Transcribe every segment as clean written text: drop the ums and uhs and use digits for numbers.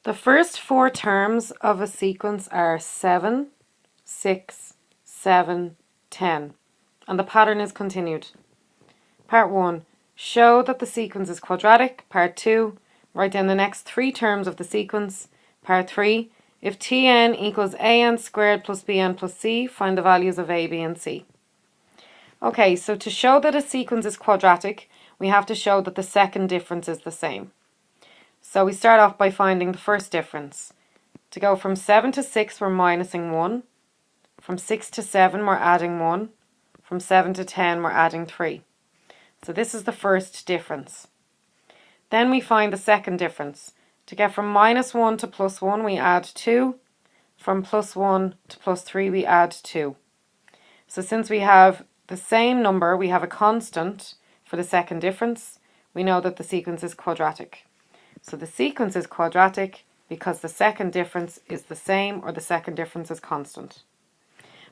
The first four terms of a sequence are 7, 6, 7, 10, and the pattern is continued. Part 1. Show that the sequence is quadratic. Part 2. Write down the next three terms of the sequence. Part 3. If Tn equals an squared plus bn plus c, find the values of a, b, and c. Okay, so to show that a sequence is quadratic, we have to show that the second difference is the same. So we start off by finding the first difference. To go from 7 to 6, we're minusing 1. From 6 to 7, we're adding 1. From 7 to 10, we're adding 3. So this is the first difference. Then we find the second difference. To get from minus 1 to plus 1, we add 2. From plus 1 to plus 3, we add 2. So since we have the same number, we have a constant for the second difference, we know that the sequence is quadratic. So the sequence is quadratic because the second difference is the same, or the second difference is constant.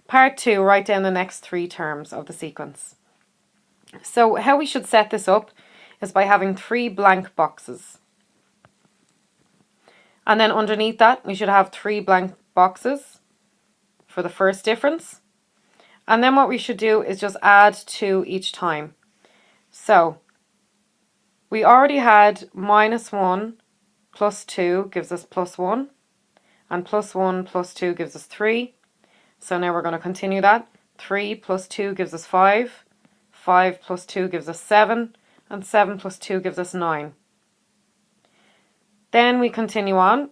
Part 2, write down the next three terms of the sequence. So how we should set this up is by having three blank boxes. And then underneath that, we should have three blank boxes for the first difference. And then what we should do is just add 2 each time. So we already had minus 1 plus 2 gives us plus 1. And plus 1 plus 2 gives us 3. So now we're going to continue that. 3 plus 2 gives us 5. 5 plus 2 gives us 7. And 7 plus 2 gives us 9. Then we continue on.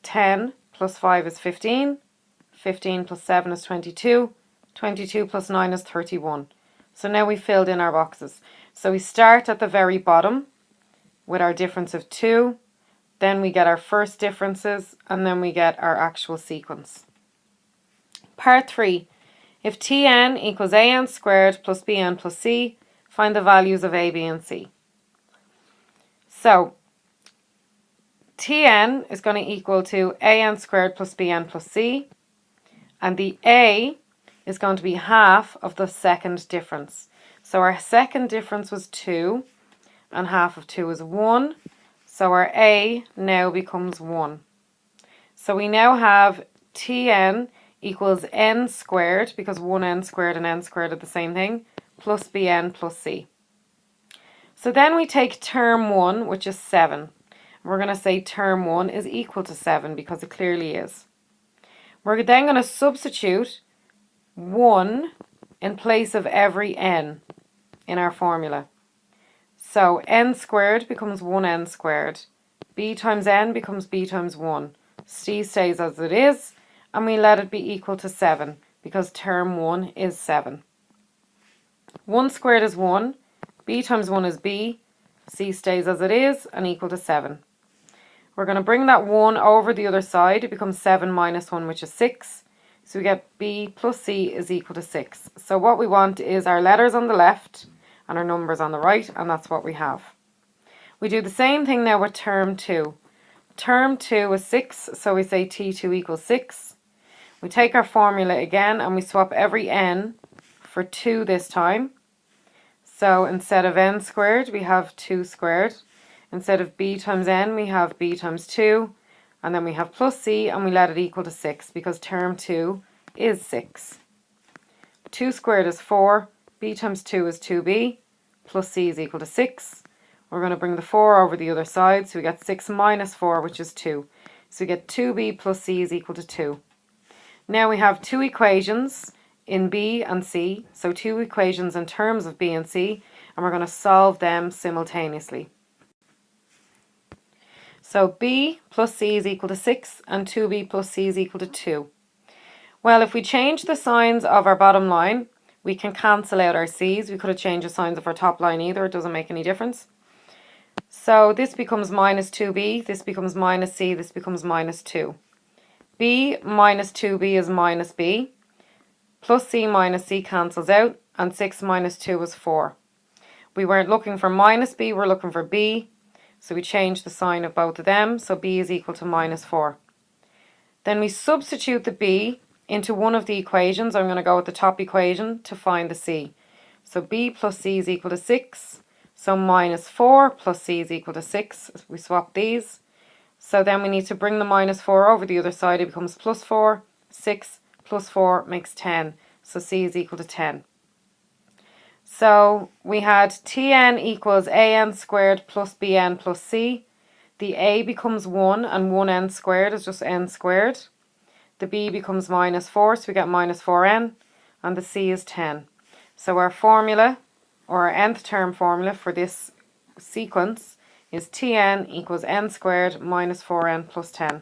10 plus 5 is 15. 15 plus 7 is 22. 22 plus 9 is 31. So now we filled in our boxes. So we start at the very bottom with our difference of 2. Then we get our first differences, and then we get our actual sequence. Part 3. If Tn equals an squared plus bn plus c, find the values of a, b, and c. So Tn is going to equal to an squared plus bn plus c, and the a is going to be half of the second difference. So our second difference was 2, and half of 2 is 1. So our a now becomes 1. So we now have Tn equals n squared, because 1n squared and n squared are the same thing, plus bn plus c. So then we take term 1, which is 7. We're going to say term 1 is equal to 7, because it clearly is. We're then going to substitute 1 in place of every n in our formula. So n squared becomes 1n squared. B times n becomes b times 1. C stays as it is, and we let it be equal to 7, because term 1 is 7. 1 squared is 1. B times 1 is b. C stays as it is and equal to 7. We're going to bring that 1 over the other side. It becomes 7 minus 1, which is 6. So we get b plus c is equal to 6. So what we want is our letters on the left and our numbers on the right, and that's what we have. We do the same thing now with term 2. Term 2 is 6, so we say T2 equals 6. We take our formula again and we swap every n for 2 this time. So instead of n squared, we have 2 squared. Instead of b times n, we have b times 2. And then we have plus c, and we let it equal to 6, because term 2 is 6. 2 squared is 4. B times 2 is 2b. Plus c is equal to 6. We're going to bring the 4 over the other side, so we get 6 minus 4, which is 2. So we get 2b plus c is equal to 2. Now we have two equations in b and c, so two equations in terms of b and c, and we're going to solve them simultaneously. So b plus c is equal to 6, and 2b plus c is equal to 2. Well, if we change the signs of our bottom line, we can cancel out our c's. We could have changed the signs of our top line either, it doesn't make any difference. So this becomes minus 2b, this becomes minus c, this becomes minus 2. b minus 2b is minus b. Plus c minus c cancels out, and 6 minus 2 is 4. We weren't looking for minus b, we're looking for b. So we change the sign of both of them, so b is equal to minus 4. Then we substitute the b into one of the equations. I'm going to go with the top equation to find the c. So b plus c is equal to 6. So minus 4 plus c is equal to 6. We swap these. So then we need to bring the minus 4 over the other side. It becomes plus 4, 6 plus 4 makes 10. So C is equal to 10. So we had Tn equals an squared plus bn plus c. The a becomes 1 and 1n squared is just n squared. The b becomes minus 4, so we get minus 4n. And the c is 10. So our formula, or our nth term formula for this sequence is Tn equals n squared minus 4n plus 10.